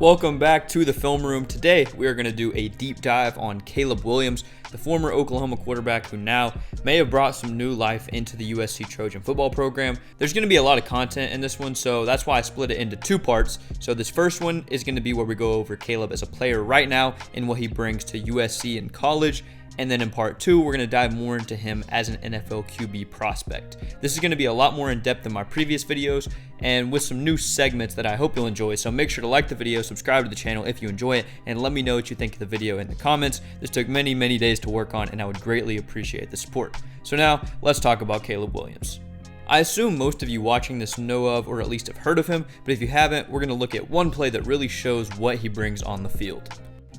Welcome back to the film room. Today we are going to do a deep dive on Caleb Williams, the former Oklahoma quarterback who now may have brought some new life into the USC Trojan football program. There's going to be a lot of content in this one, so that's why I split it into two parts. So this first one is going to be where we go over Caleb as a player right now and what he brings to USC in college. And then in part two, we're going to dive more into him as an NFL QB prospect. This is going to be a lot more in depth than my previous videos and with some new segments that I hope you'll enjoy. So make sure to like the video, subscribe to the channel if you enjoy it, and let me know what you think of the video in the comments. This took many days to work on, and I would greatly appreciate the support. So now, let's talk about Caleb Williams. I assume most of you watching this know of, or at least have heard of him, but if you haven't, we're going to look at one play that really shows what he brings on the field.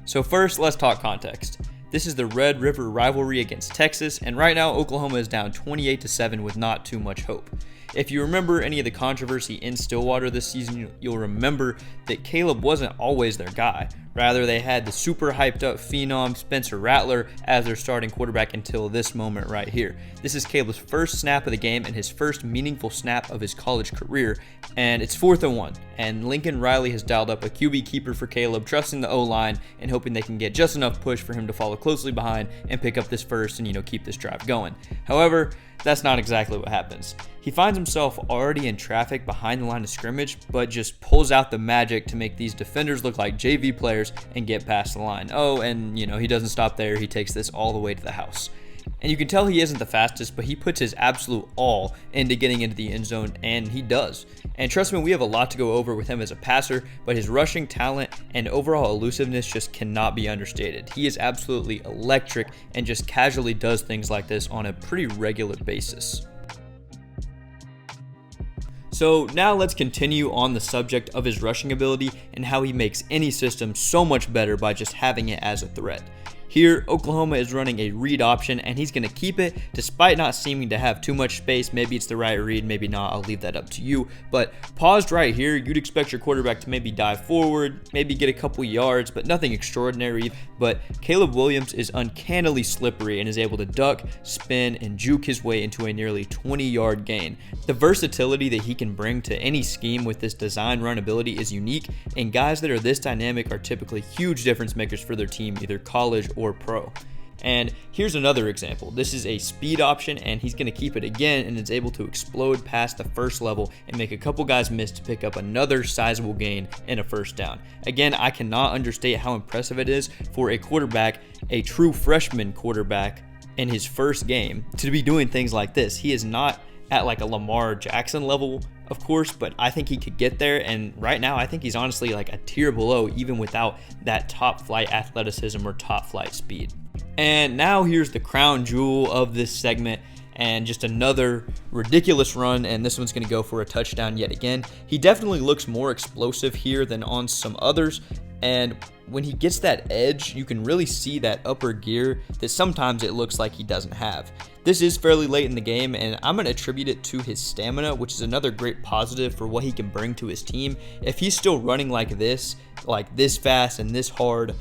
So first, let's talk context. This is the Red River rivalry against Texas, and right now Oklahoma is down 28-7 with not too much hope. If you remember any of the controversy in Stillwater this season, you'll remember that Caleb wasn't always their guy. Rather, they had the super hyped up phenom Spencer Rattler as their starting quarterback until this moment right here. This is Caleb's first snap of the game and his first meaningful snap of his college career, and it's 4th and 1. And Lincoln Riley has dialed up a QB keeper for Caleb, trusting the O-line and hoping they can get just enough push for him to follow closely behind and pick up this first and, keep this drive going. However, that's not exactly what happens. He finds himself already in traffic behind the line of scrimmage, but just pulls out the magic to make these defenders look like JV players and get past the line. Oh, and he doesn't stop there. He takes this all the way to the house. And you can tell he isn't the fastest, but he puts his absolute all into getting into the end zone, and he does. And trust me, we have a lot to go over with him as a passer, but his rushing talent and overall elusiveness just cannot be understated. He is absolutely electric and just casually does things like this on a pretty regular basis. So now let's continue on the subject of his rushing ability and how he makes any system so much better by just having it as a threat. Here, Oklahoma is running a read option, and he's going to keep it despite not seeming to have too much space. Maybe it's the right read, maybe not. I'll leave that up to you. But paused right here, you'd expect your quarterback to maybe dive forward, maybe get a couple yards, but nothing extraordinary. But Caleb Williams is uncannily slippery and is able to duck, spin, and juke his way into a nearly 20-yard gain. The versatility that he can bring to any scheme with this design run ability is unique, and guys that are this dynamic are typically huge difference makers for their team, either college or pro. And here's another example. This is a speed option, and he's going to keep it again and is able to explode past the first level and make a couple guys miss to pick up another sizable gain and a first down. Again, I cannot understate how impressive it is for a quarterback, a true freshman quarterback in his first game, to be doing things like this. He is not at like a Lamar Jackson level, of course, but I think he could get there, and right now I think he's honestly like a tier below even without that top flight athleticism or top flight speed. And now here's the crown jewel of this segment, and just another ridiculous run, and this one's going to go for a touchdown yet again. He definitely looks more explosive here than on some others, and when he gets that edge, you can really see that upper gear that sometimes it looks like he doesn't have. This is fairly late in the game, and I'm going to attribute it to his stamina, which is another great positive for what he can bring to his team. If he's still running like this fast and this hard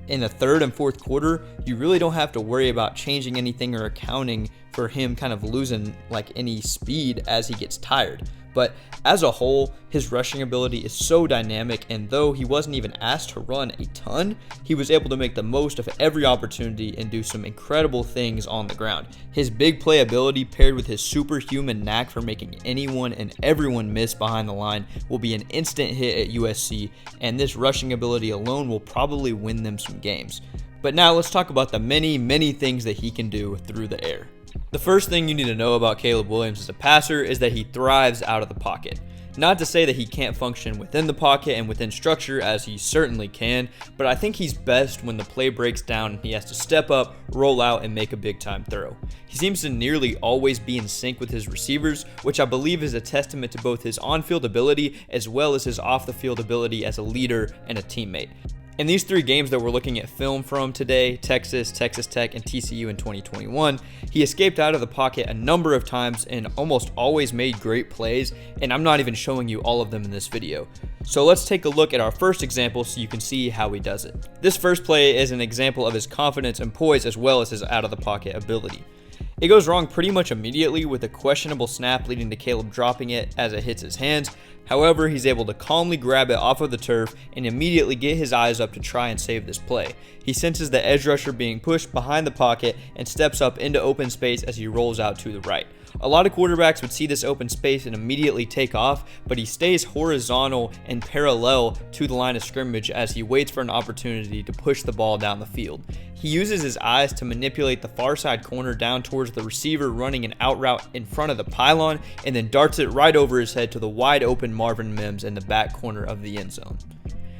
in the third and fourth quarter, you really don't have to worry about changing anything or accounting for him kind of losing like any speed as he gets tired. But as a whole, his rushing ability is so dynamic, and though he wasn't even asked to run a ton, he was able to make the most of every opportunity and do some incredible things on the ground. His big play ability paired with his superhuman knack for making anyone and everyone miss behind the line will be an instant hit at USC, and this rushing ability alone will probably win them some games. But now let's talk about the many things that he can do through the air. The first thing you need to know about Caleb Williams as a passer is that he thrives out of the pocket. Not to say that he can't function within the pocket and within structure, as he certainly can, but I think he's best when the play breaks down and he has to step up, roll out, and make a big time throw. He seems to nearly always be in sync with his receivers, which I believe is a testament to both his on-field ability as well as his off-the-field ability as a leader and a teammate. In these three games that we're looking at film from today, Texas, Texas Tech, and TCU in 2021, he escaped out of the pocket a number of times and almost always made great plays, and I'm not even showing you all of them in this video. So let's take a look at our first example so you can see how he does it. This first play is an example of his confidence and poise as well as his out of the pocket ability. It goes wrong pretty much immediately with a questionable snap leading to Caleb dropping it as it hits his hands. However, he's able to calmly grab it off of the turf and immediately get his eyes up to try and save this play. He senses the edge rusher being pushed behind the pocket and steps up into open space as he rolls out to the right. A lot of quarterbacks would see this open space and immediately take off, but he stays horizontal and parallel to the line of scrimmage as he waits for an opportunity to push the ball down the field. He uses his eyes to manipulate the far side corner down towards the receiver running an out route in front of the pylon, and then darts it right over his head to the wide open Marvin Mims in the back corner of the end zone.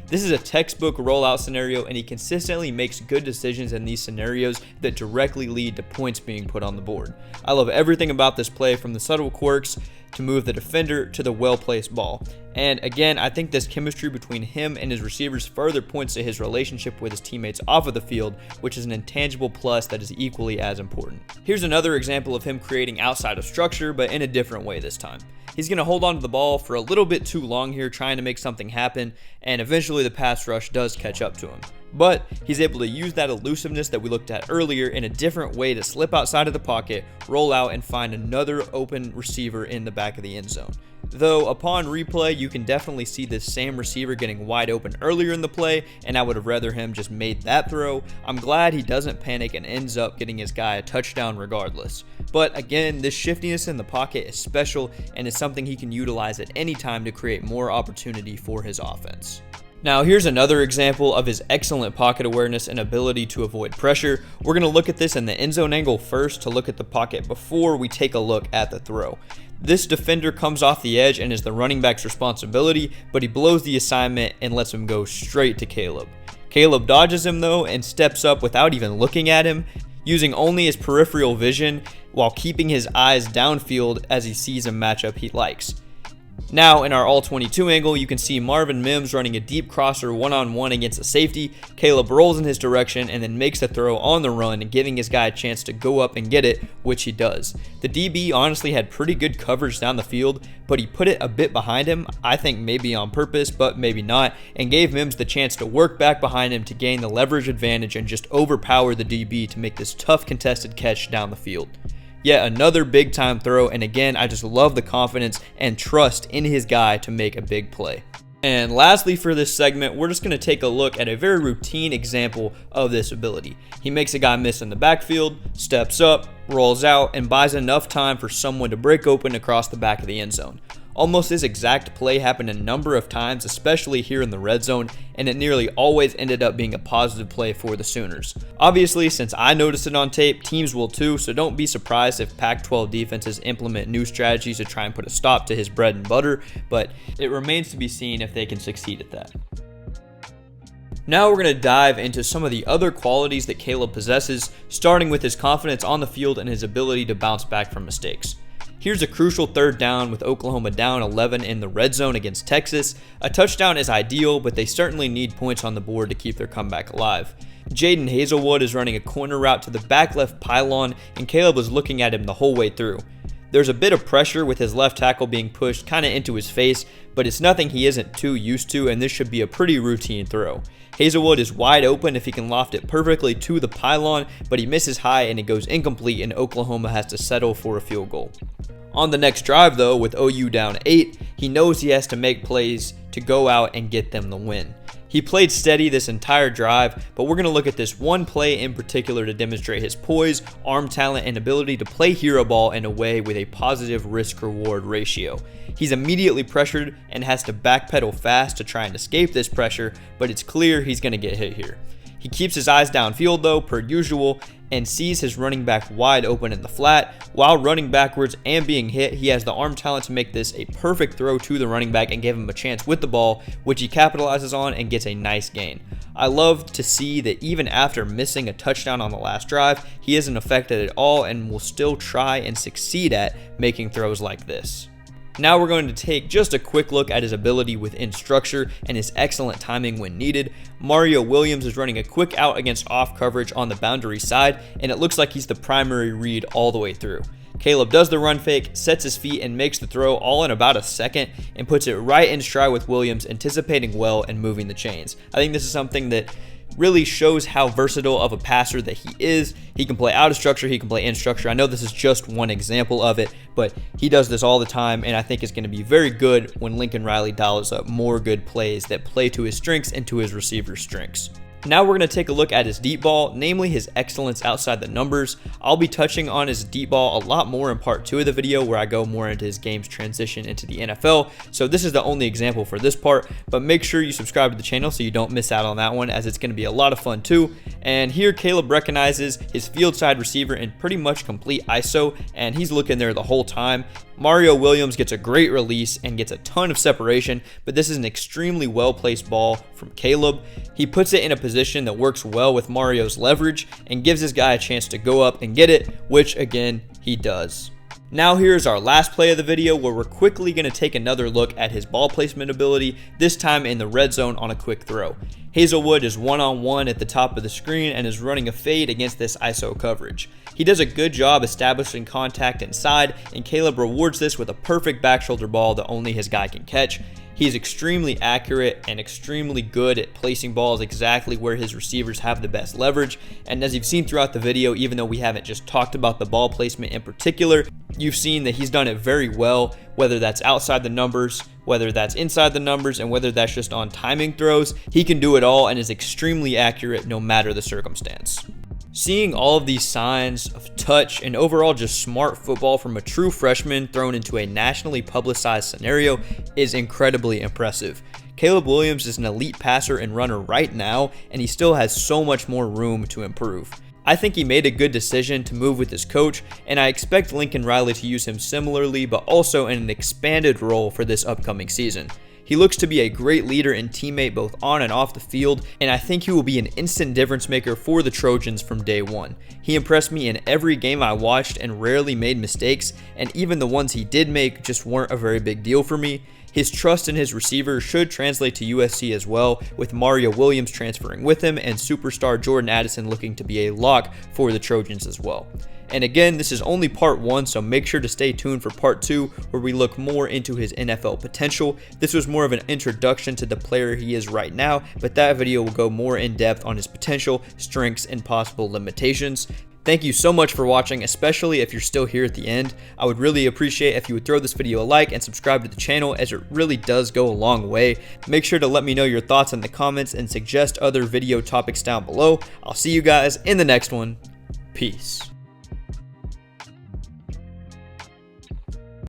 This is a textbook rollout scenario, and he consistently makes good decisions in these scenarios that directly lead to points being put on the board. I love everything about this play, from the subtle quirks to move the defender to the well-placed ball. And again, I think this chemistry between him and his receivers further points to his relationship with his teammates off of the field, which is an intangible plus that is equally as important. Here's another example of him creating outside of structure, but in a different way this time. He's going to hold on to the ball for a little bit too long here, trying to make something happen, and eventually the pass rush does catch up to him. But he's able to use that elusiveness that we looked at earlier in a different way to slip outside of the pocket, roll out, and find another open receiver in the back of the end zone. Though upon replay, you can definitely see this same receiver getting wide open earlier in the play, and I would have rather him just made that throw. I'm glad he doesn't panic and ends up getting his guy a touchdown regardless. But again, this shiftiness in the pocket is special and is something he can utilize at any time to create more opportunity for his offense. Now here's another example of his excellent pocket awareness and ability to avoid pressure. We're going to look at this in the end zone angle first to look at the pocket before we take a look at the throw. This defender comes off the edge and is the running back's responsibility, but he blows the assignment and lets him go straight to Caleb. Caleb dodges him though and steps up without even looking at him, using only his peripheral vision while keeping his eyes downfield as he sees a matchup he likes. Now in our all-22 angle, you can see Marvin Mims running a deep crosser one-on-one against a safety. Caleb rolls in his direction and then makes the throw on the run, giving his guy a chance to go up and get it, which he does. The DB honestly had pretty good coverage down the field, but he put it a bit behind him, I think maybe on purpose, but maybe not, and gave Mims the chance to work back behind him to gain the leverage advantage and just overpower the DB to make this tough contested catch down the field. Yet another big time throw, and again, I just love the confidence and trust in his guy to make a big play. And lastly for this segment, we're just going to take a look at a very routine example of this ability. He makes a guy miss in the backfield, steps up, rolls out, and buys enough time for someone to break open across the back of the end zone. Almost this exact play happened a number of times, especially here in the red zone, and it nearly always ended up being a positive play for the Sooners. Obviously, since I noticed it on tape, teams will too, so don't be surprised if Pac-12 defenses implement new strategies to try and put a stop to his bread and butter, but it remains to be seen if they can succeed at that. Now we're going to dive into some of the other qualities that Caleb possesses, starting with his confidence on the field and his ability to bounce back from mistakes. Here's a crucial third down with Oklahoma down 11 in the red zone against Texas. A touchdown is ideal, but they certainly need points on the board to keep their comeback alive. Jadon Haselwood is running a corner route to the back left pylon, and Caleb was looking at him the whole way through. There's a bit of pressure with his left tackle being pushed kind of into his face, but it's nothing he isn't too used to, and this should be a pretty routine throw. Haselwood is wide open if he can loft it perfectly to the pylon, but he misses high and it goes incomplete, and Oklahoma has to settle for a field goal. On the next drive though, with OU down 8, he knows he has to make plays to go out and get them the win. He played steady this entire drive, but we're going to look at this one play in particular to demonstrate his poise, arm talent, and ability to play hero ball in a way with a positive risk-reward ratio. He's immediately pressured and has to backpedal fast to try and escape this pressure, but it's clear he's going to get hit here. He keeps his eyes downfield though, per usual, and sees his running back wide open in the flat. While running backwards and being hit, he has the arm talent to make this a perfect throw to the running back and give him a chance with the ball, which he capitalizes on and gets a nice gain. I love to see that even after missing a touchdown on the last drive, he isn't affected at all and will still try and succeed at making throws like this. Now we're going to take just a quick look at his ability within structure and his excellent timing when needed. Mario Williams is running a quick out against off coverage on the boundary side, and it looks like he's the primary read all the way through. Caleb does the run fake, sets his feet, and makes the throw all in about a second and puts it right in stride with Williams, anticipating well and moving the chains. I think this is something that really shows how versatile of a passer that he is. He can play out of structure, he can play in structure. I know this is just one example of it, but he does this all the time, and I think it's going to be very good when Lincoln Riley dials up more good plays that play to his strengths and to his receiver's strengths. Now we're going to take a look at his deep ball, namely his excellence outside the numbers. I'll be touching on his deep ball a lot more in part 2 of the video, where I go more into his game's transition into the NFL. So this is the only example for this part, but make sure you subscribe to the channel so you don't miss out on that one, as it's going to be a lot of fun too. And here Caleb recognizes his field side receiver in pretty much complete ISO, and he's looking there the whole time. Mario Williams gets a great release and gets a ton of separation, but this is an extremely well-placed ball from Caleb. He puts it in a position that works well with Mario's leverage and gives this guy a chance to go up and get it, which again, he does. Now here's our last play of the video, where we're quickly going to take another look at his ball placement ability, this time in the red zone on a quick throw. Hazelwood is one-on-one at the top of the screen and is running a fade against this ISO coverage. He does a good job establishing contact inside, and Caleb rewards this with a perfect back shoulder ball that only his guy can catch. He's extremely accurate and extremely good at placing balls exactly where his receivers have the best leverage. And as you've seen throughout the video, even though we haven't just talked about the ball placement in particular, you've seen that he's done it very well, whether that's outside the numbers, whether that's inside the numbers, and whether that's just on timing throws. He can do it all and is extremely accurate no matter the circumstance. Seeing all of these signs of touch and overall just smart football from a true freshman thrown into a nationally publicized scenario is incredibly impressive. Caleb Williams is an elite passer and runner right now, and he still has so much more room to improve. I think he made a good decision to move with his coach, and I expect Lincoln Riley to use him similarly, but also in an expanded role for this upcoming season. He looks to be a great leader and teammate both on and off the field, and I think he will be an instant difference maker for the Trojans from day one. He impressed me in every game I watched and rarely made mistakes, and even the ones he did make just weren't a very big deal for me. His trust in his receiver should translate to USC as well, with Mario Williams transferring with him and superstar Jordan Addison looking to be a lock for the Trojans as well. And again, this is only part 1, so make sure to stay tuned for part 2, where we look more into his NFL potential. This was more of an introduction to the player he is right now, but that video will go more in depth on his potential, strengths, and possible limitations. Thank you so much for watching, especially if you're still here at the end. I would really appreciate if you would throw this video a like and subscribe to the channel, as it really does go a long way. Make sure to let me know your thoughts in the comments and suggest other video topics down below. I'll see you guys in the next one. Peace.